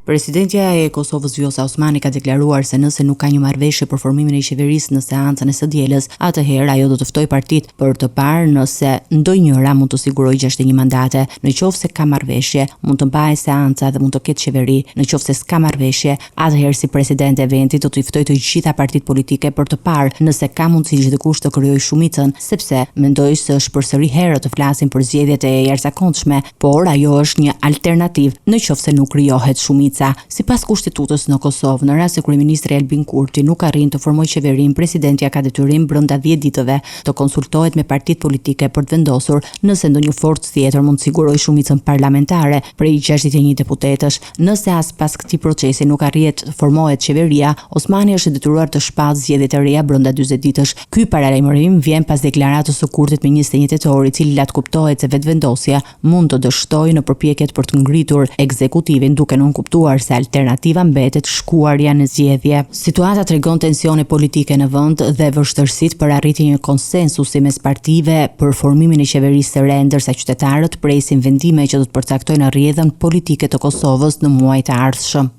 Presidentja e Kosovës Vjosa Osmani ka deklaruar se nëse nuk ka një marrëveshje për formimin e qeverisë në seancën e së dielës, atëherë ajo do të ftojë partitë për të parë nëse ndonjëra mund të sigurojë 61 mandate. Nëse ka marrëveshje, mund të mbajë seanca dhe mund të ketë qeveri. Nëse s'ka marrëveshje, atëherë si president e eventit do të ftojë të gjitha partitë politike për të parë nëse ka mundësi gjithkusht të krijojë shumicën, sepse mendoj se është përsëri herë të flasim për zgjedhjet e jashtëzakonshme, por ajo është një alternativë nëse nuk krijohet shumica. Sipas kushtetutës në Kosovë, në rast se kryeministri Albin Kurti nuk arrin të formojë qeverinë, presidentja ka detyrim brenda 10 ditëve të konsultohet me partitë politike për të vendosur nëse ndonjë forcë tjetër mund të sigurojë shumicën parlamentare prej 61 deputetësh. Nëse as pas këtij procesi nuk arrihet të formohet qeveria, Osmani është detyruar të shpallë zgjedhjet e reja brenda 40 ditësh. Ky paralajmërim vjen pas deklaratës së Kurtit me 21 tetor, i cili lat kuptohet se vetvendosja mund të dështojë në përpjekjet për të ngritur ekzekutivin, duke nënkuptuar se alternativa mbetet shkuarja në zgjedhje. Situata tregon tensione politike në vend dhe vështirësitë për arritjen e një konsensusi mes partive për formimin e qeverisë së re, ndërsa qytetarët presin vendime që do të përcaktojnë rrjedhën politike të Kosovës në muajt e ardhshëm.